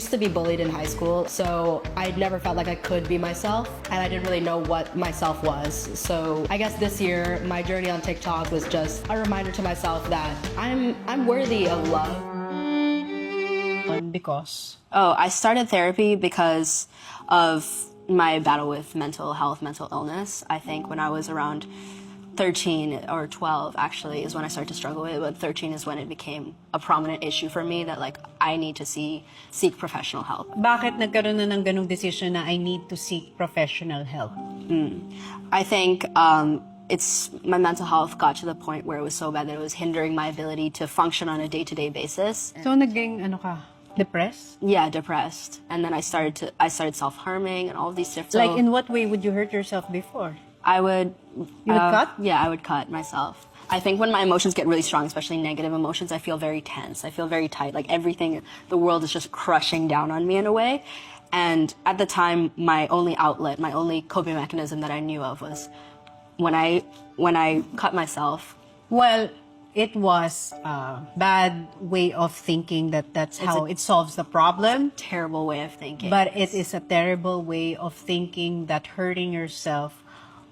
used to be bullied in high school, so I never felt like I could be myself, and I didn't really know what myself was. So I guess this year, my journey on TikTok was just a reminder to myself that I'm worthy of love. Because? Oh, I started therapy because of my battle with mental health, mental illness. I think when I was around 13 or 12 actually is when I started to struggle with it, but 13 is when it became a prominent issue for me that like I need to seek professional help. Bakit nagkaroon na ng ganung decision na I need to seek professional help? I think it's my mental health got to the point where it was so bad that it was hindering my ability to function on a day-to-day basis. So naging depressed? Yeah, depressed. And then I started self-harming and all of these different. Like in what way would you hurt yourself before? I would. You would cut? Yeah, I would cut myself. I think when my emotions get really strong, especially negative emotions, I feel very tense. I feel very tight. Like everything, the world is just crushing down on me in a way. And at the time, my only outlet, my only coping mechanism that I knew of was when I cut myself. Well, it was a bad way of thinking that's how it solves the problem. Terrible way of thinking. But it is a terrible way of thinking that hurting yourself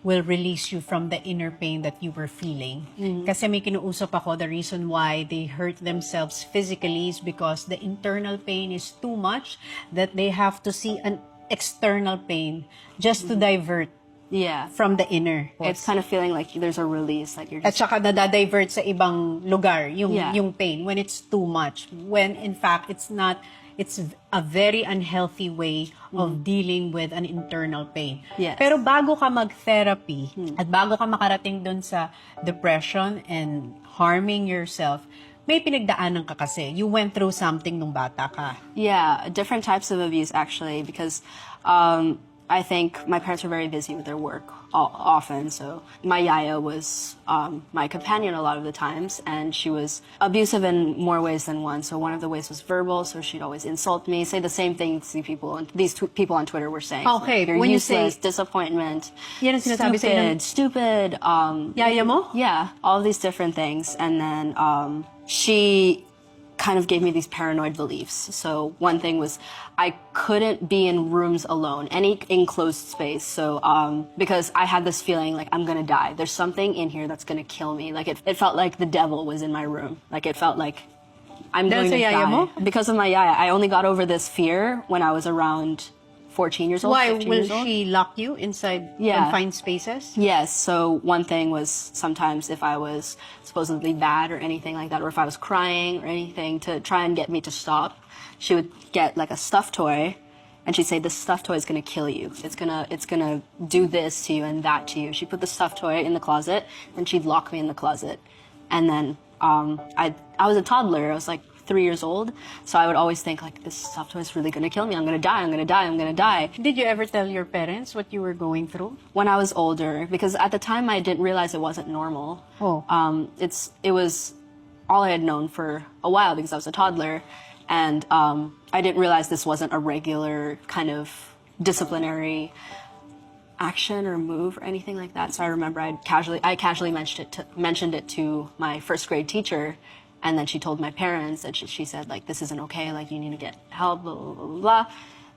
will release you from the inner pain that you were feeling. Kasi may kinuusap ako, the reason why they hurt themselves physically is because the internal pain is too much that they have to see an external pain just to divert from the inner. It's kind of feeling like there's a release, like you're just... At saka nadadivert sa ibang lugar yung pain when it's too much. When in fact, it's not. It's a very unhealthy way of dealing with an internal pain. Yes. Pero bago ka mag-therapy at bago ka makarating dun sa depression and harming yourself, may pinagdaanan ka kasi. You went through something nung bata ka. Yeah, different types of abuse actually, because I think my parents were very busy with their work often, so my yaya was my companion a lot of the times, and she was abusive in more ways than one. So one of the ways was verbal, so she'd always insult me, say the same things these people on Twitter were saying. Okay, so, you're when useless, you say disappointment, yan ang sinasabi stupid, yaya mo? Yeah, all of these different things, and then she kind of gave me these paranoid beliefs. So one thing was I couldn't be in rooms alone, any enclosed space. So because I had this feeling like I'm gonna die. There's something in here that's gonna kill me. Like it felt like the devil was in my room. Like it felt like I'm going to die. Mo? Because of my yaya, I only got over this fear when I was around 14 years old. Why 15 will years old. she lock you inside confined spaces? Yes. So one thing was sometimes if I was supposedly bad or anything like that, or if I was crying or anything to try and get me to stop, she would get like a stuffed toy, and she'd say, "This stuffed toy is gonna kill you. It's gonna do this to you and that to you." She put the stuffed toy in the closet, and she'd lock me in the closet. And then I was a toddler. I was like 3 years old, so I would always think like, this stuffed toy is really gonna kill me. I'm gonna die. I'm gonna die. I'm gonna die. Did you ever tell your parents what you were going through? When I was older, because at the time I didn't realize it wasn't normal. Oh. It was all I had known for a while because I was a toddler, and I didn't realize this wasn't a regular kind of disciplinary action or move or anything like that. So I remember I casually mentioned it to my first grade teacher. And then she told my parents, and she said, like, this isn't okay, like, you need to get help, blah, blah, blah, blah.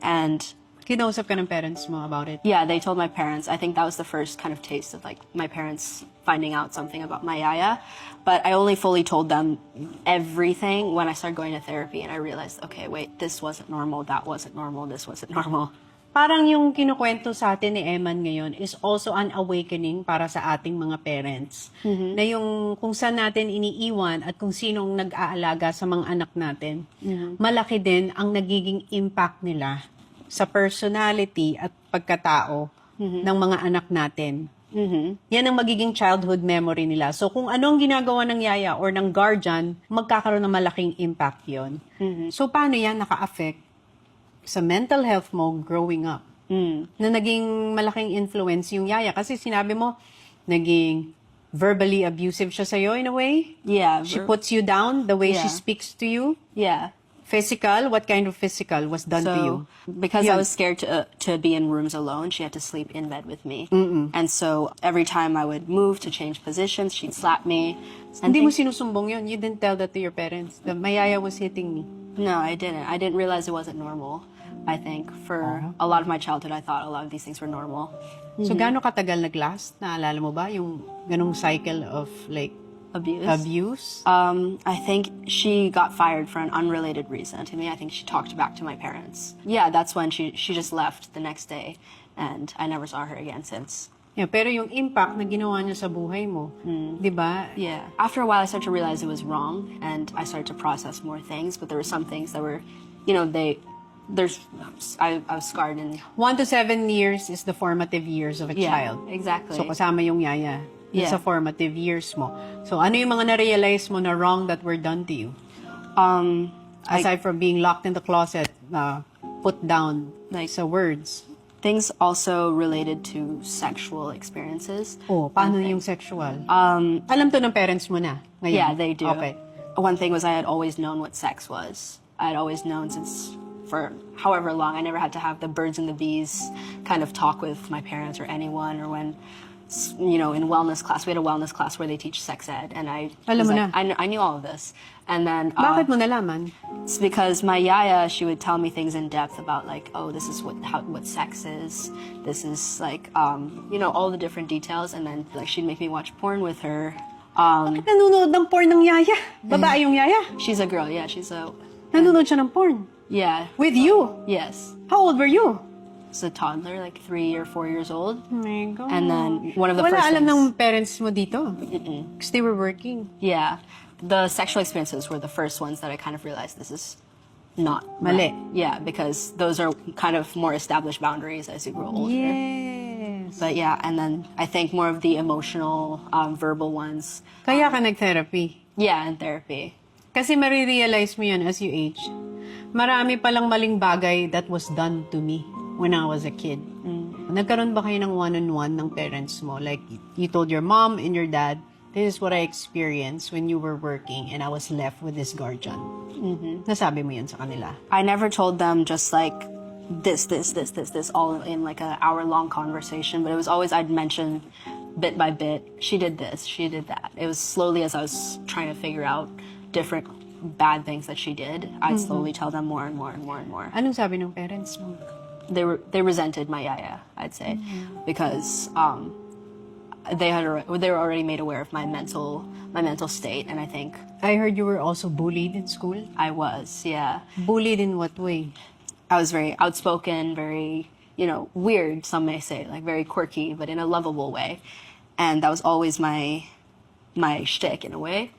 And kinausap ka ng parents mo about it? Yeah, they told my parents. I think that was the first kind of taste of, like, my parents finding out something about my yaya. But I only fully told them everything when I started going to therapy, and I realized, okay, wait, this wasn't normal, that wasn't normal, this wasn't normal. Parang yung kinukwento sa atin ni Eman ngayon is also an awakening para sa ating mga parents. Na yung kung saan natin iniiwan at kung sinong nag-aalaga sa mga anak natin, malaki din ang nagiging impact nila sa personality at pagkatao ng mga anak natin. Yan ang magiging childhood memory nila. So kung anong ginagawa ng yaya or ng guardian, magkakaroon ng malaking impact yon. So paano yan naka-affect sa mental health mo growing up? Na naging malaking influence yung yaya. Kasi sinabi mo, naging verbally abusive siya sa'yo in a way? Yeah. She puts you down the way she speaks to you? Yeah. Physical? What kind of physical was done to you? Because I was scared to be in rooms alone, she had to sleep in bed with me. And so every time I would move to change positions, she'd slap me. Hindi mo sinusumbong yun? You didn't tell that to your parents? The my yaya was hitting me? No, I didn't. I didn't realize it wasn't normal. I think for a lot of my childhood, I thought a lot of these things were normal. So, gaano katagal nag-last? Naalala mo ba yung ganong cycle of like Abuse. abuse? I think she got fired for an unrelated reason to me. I think she talked back to my parents. Yeah, that's when she just left the next day, and I never saw her again since. Yeah, pero yung impact na ginawa niya sa buhay mo, di ba? Yeah. After a while, I started to realize it was wrong, and I started to process more things. But there were some things that were, I was scarred in. 1 to 7 years is the formative years of a child. Exactly. So, kasama yung yaya. Yeah. Sa formative years mo. So, ano yung mga na-realize mo na wrong that were done to you? Aside from being locked in the closet, put down Like- sa words. Things also related to sexual experiences. Oh, paano yung sexual? Alam to ng parents mo na ngayon? Yeah, they do. Okay. One thing was I had always known what sex was. I had always known since for however long. I never had to have the birds and the bees kind of talk with my parents or anyone, or when, in wellness class, we had a wellness class where they teach sex ed, and Alam mo na. I knew all of this. And then Bakit mo nalaman? it's because my yaya, she would tell me things in depth about like, oh, this is what sex is. This is like, all the different details. And then like she'd make me watch porn with her. Bakit nanonood ng porn ng yaya? Babae yung yaya? She's a girl, yeah. Nanonood siya ng porn? Yeah. With you? Yes. How old were you? She's a toddler, like 3 or 4 years old. Oh my God. And then one of the Wala first alam things, ng parents mo dito? Because they were working. yeah, the sexual experiences were the first ones that I kind of realized this is not Mali. right. Yeah, because those are kind of more established boundaries as you grow older. Yes. But yeah, and then I think more of the emotional, verbal ones. Kaya ka nag-therapy. Yeah, in therapy. Kasi marirealize mo yan as you age. Marami palang maling bagay that was done to me when I was a kid. Nagkaroon ba kayo ng one-on-one ng parents mo? Like, you told your mom and your dad, this is what I experienced when you were working and I was left with this guardian. Nasabi mo yan sa kanila. I never told them just like this, all in like an hour-long conversation, but it was always I'd mention bit by bit, she did this, she did that. It was slowly as I was trying to figure out different bad things that she did, I'd slowly tell them more and more and more and more. Anong sabi ng parents mo? They resented my yaya, I'd say, because they were already made aware of my mental state, and I think I heard you were also bullied in school. I was, yeah. Bullied in what way? I was very outspoken, very, weird, some may say, like very quirky, but in a lovable way. And that was always my shtick in a way.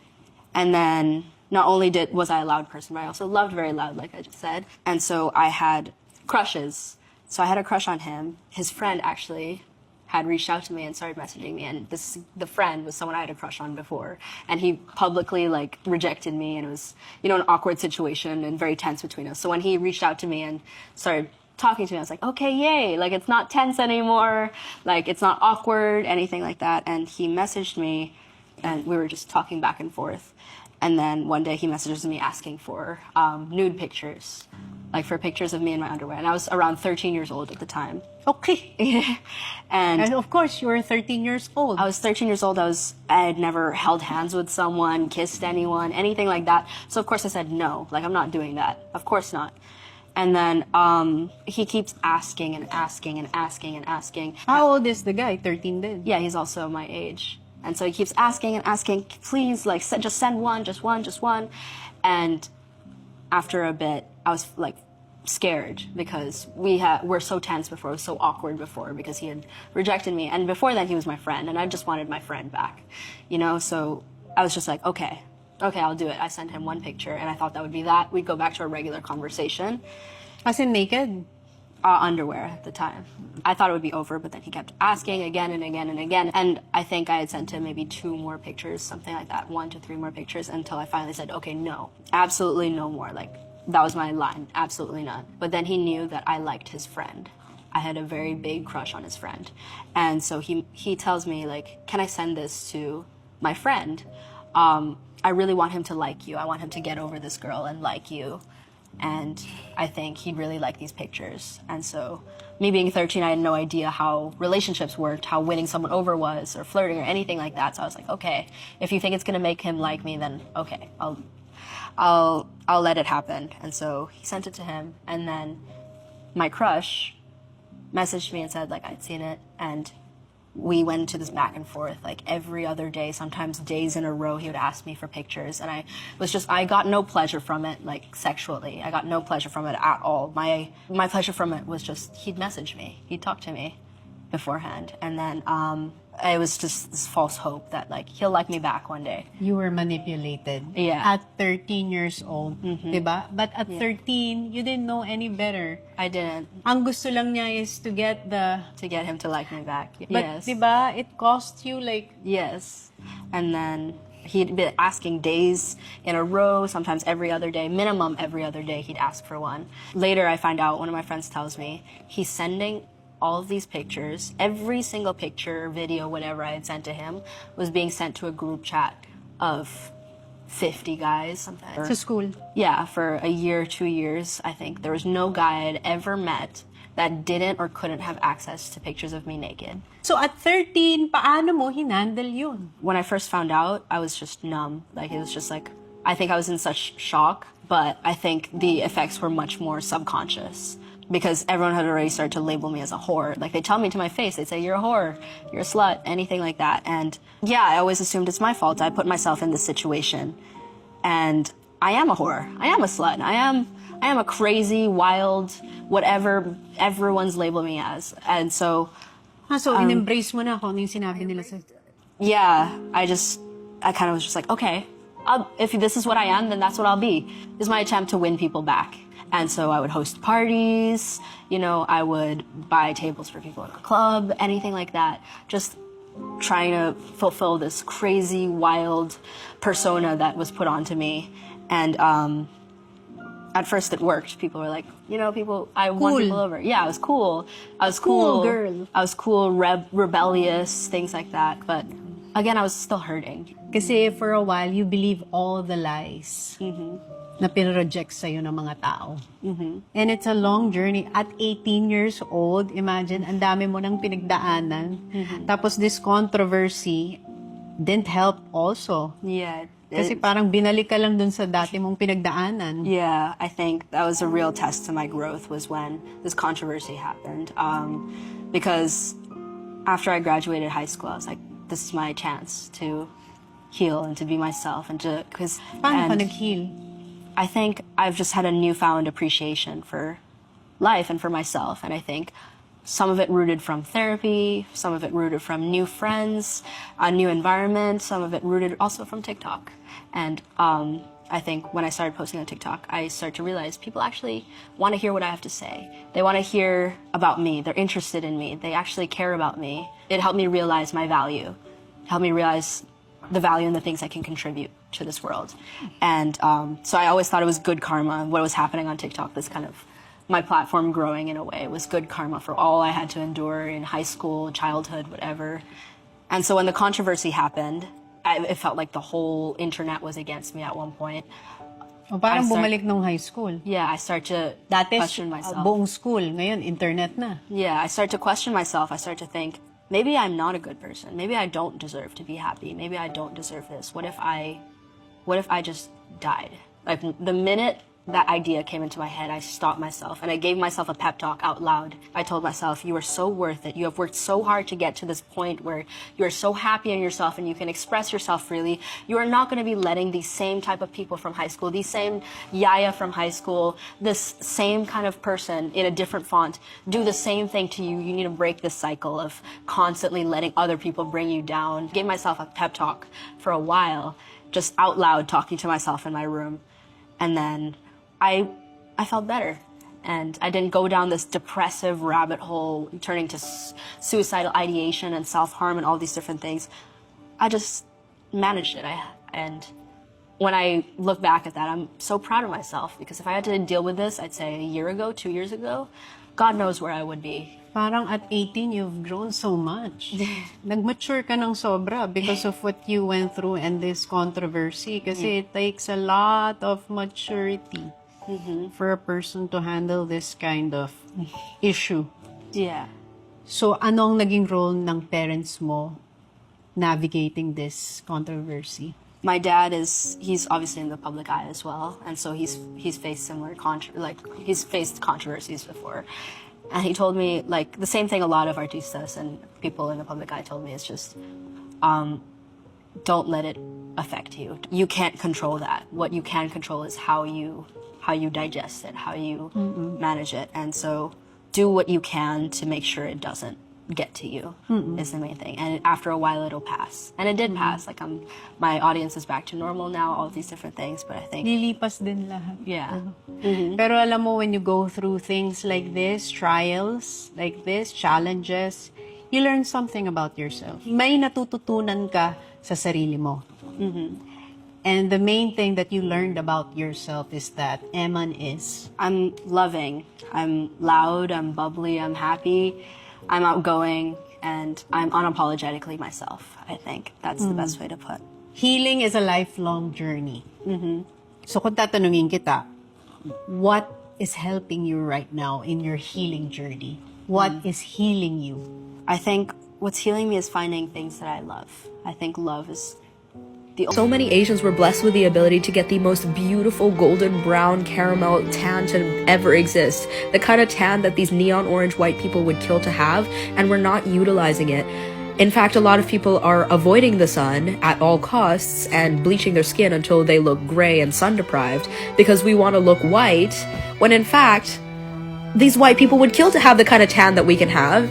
And then not only was I a loud person, but I also loved very loud, like I just said. And so I had crushes. So I had a crush on him. His friend actually had reached out to me and started messaging me, and the friend was someone I had a crush on before, and he publicly like rejected me, and it was an awkward situation and very tense between us. So when he reached out to me and started talking to me, I was like, okay, yay, like it's not tense anymore, like it's not awkward, anything like that. And he messaged me, and we were just talking back and forth, and then one day he messages me asking for nude pictures, like for pictures of me in my underwear, and I was around 13 years old at the time. Okay. And And of course, you were 13 years old. I was 13 years old. I had never held hands with someone, kissed anyone, anything like that. So of course I said no, like I'm not doing that. Of course not. And then he keeps asking and asking and asking and asking. How old is the guy? 13 din. Yeah, he's also my age. And so he keeps asking and asking, please, like just send one, just one, just one. And after a bit, I was like scared because we're so tense before, it was so awkward before because he had rejected me, and before then he was my friend, and I just wanted my friend back, so I was just like, okay, I'll do it. I sent him one picture, and I thought that would be that. We'd go back to our regular conversation. As in naked? Underwear at the time. I thought it would be over, but then he kept asking again and again and again, and I think I had sent him maybe 2 more pictures, something like that, 1 to 3 more pictures, until I finally said, okay, no, absolutely no more, like that was my line, absolutely not. But then he knew that I liked his friend. I had a very big crush on his friend. And so he tells me, like, can I send this to my friend? I really want him to like you. I want him to get over this girl and like you. And I think he'd really like these pictures. And so me being 13, I had no idea how relationships worked, how winning someone over was, or flirting or anything like that. So I was like, okay, if you think it's going to make him like me, then okay, I'll let it happen. And so he sent it to him, and then my crush messaged me and said like I'd seen it, and we went into this back and forth like every other day, sometimes days in a row. He would ask me for pictures, and I got no pleasure from it, like sexually. I got no pleasure from it at all. My pleasure from it was just he'd message me, he'd talk to me beforehand, and then it was just this false hope that like he'll like me back one day. You were manipulated. Yeah. At 13 years old, diba? But at 13, you didn't know any better. I didn't. Ang gusto lang niya is to get him to like me back. But Yes. diba, it cost you like... Yes. And then he'd been asking days in a row, sometimes every other day, minimum every other day he'd ask for one. Later I find out, one of my friends tells me, he's sending all of these pictures, every single picture, video, whatever I had sent to him was being sent to a group chat of 50 guys, something. Sa school. Yeah, for a year, 2 years, I think. There was no guy I'd ever met that didn't or couldn't have access to pictures of me naked. So at 13, paano mo hinandle yun? When I first found out, I was just numb. Like, it was just like, I think I was in such shock, but I think the effects were much more subconscious because everyone had already started to label me as a whore. Like, they tell me to my face, they'd say, you're a whore, you're a slut, anything like that. And yeah, I always assumed it's my fault. I put myself in this situation. And I am a whore. I am a slut. I am a crazy, wild, whatever everyone's labeled me as. And so... So in-embrace mo na kung ano yung sinabi nila sa'yo. Yeah, I kind of was just like, okay, if this is what I am, then that's what I'll be. This is my attempt to win people back. And so I would host parties, I would buy tables for people at the club, anything like that. Just trying to fulfill this crazy, wild persona that was put onto me. And at first it worked. People were like, I won people over. Yeah, I was cool. I was cool. Girl. I was cool, rebellious, things like that. But again, I was still hurting. Kasi for a while, you believe all the lies na pinroject sa'yo ng mga tao. And it's a long journey. At 18 years old, imagine, ang dami mo nang pinagdaanan. Tapos this controversy didn't help also. Yeah. Kasi parang binalik ka lang dun sa dati mong pinagdaanan. Yeah, I think that was a real test to my growth was when this controversy happened. Because after I graduated high school, I was like, this is my chance to heal and to be myself and to... Paano ka nag-heal? I think I've just had a newfound appreciation for life and for myself. And I think some of it rooted from therapy, some of it rooted from new friends, a new environment, some of it rooted also from TikTok. And I think when I started posting on TikTok, I started to realize people actually want to hear what I have to say. They want to hear about me. They're interested in me. They actually care about me. It helped me realize my value. It helped me realize the value and the things I can contribute to this world. And so I always thought it was good karma. What was happening on TikTok, this kind of my platform growing in a way, was good karma for all I had to endure in high school, childhood, whatever. And so when the controversy happened, it felt like the whole internet was against me at one point. O parang bumalik nung high school. Yeah, I start to question myself. Buong school, ngayon internet na. Yeah, I start to question myself. I start to think, maybe I'm not a good person. Maybe I don't deserve to be happy. Maybe I don't deserve this. What if I just died? Like, the minute that idea came into my head, I stopped myself and I gave myself a pep talk out loud. I told myself, you are so worth it. You have worked so hard to get to this point where you are so happy in yourself and you can express yourself freely. You are not going to be letting these same type of people from high school, these same yaya from high school, this same kind of person in a different font, do the same thing to you. You need to break this cycle of constantly letting other people bring you down. Gave myself a pep talk for a while, just out loud talking to myself in my room. And then I felt better. And I didn't go down this depressive rabbit hole, turning to suicidal ideation and self-harm and all these different things. I just managed it. And when I look back at that, I'm so proud of myself, because if I had to deal with this, I'd say a year ago, 2 years ago, God knows where I would be. Parang at 18, you've grown so much. Nag-mature ka ng sobra because of what you went through and this controversy. Kasi it takes a lot of maturity for a person to handle this kind of issue. Yeah. So, anong naging role ng parents mo navigating this controversy? my dad he's obviously in the public eye as well, and so he's faced similar he's faced controversies before, and he told me like the same thing a lot of artistas and people in the public eye told me. It's just don't let it affect you. You can't control that. What you can control is how you digest it, how you manage it, and so do what you can to make sure it doesn't get to you is the main thing. And after a while it'll pass, and it did pass. Like my audience is back to normal now, all these different things, but I think Lilipas din lahat. yeah. Pero alam mo, when you go through things like this, trials like this, challenges, you learn something about yourself. May natututunan ka sa sarili mo. And the main thing that you learned about yourself is that Eman is. I'm loving, I'm loud, I'm bubbly, I'm happy, I'm outgoing, and I'm unapologetically myself. I think that's the best way to put. Healing is a lifelong journey. So kung tatanungin kita, what is helping you right now in your healing journey? What is healing you? I think what's healing me is finding things that I love. I think love is the So many Asians were blessed with the ability to get the most beautiful golden brown caramel tan to ever exist. The kind of tan that these neon orange white people would kill to have, and we're not utilizing it. In fact, a lot of people are avoiding the sun at all costs and bleaching their skin until they look gray and sun deprived because we want to look white, when in fact, these white people would kill to have the kind of tan that we can have,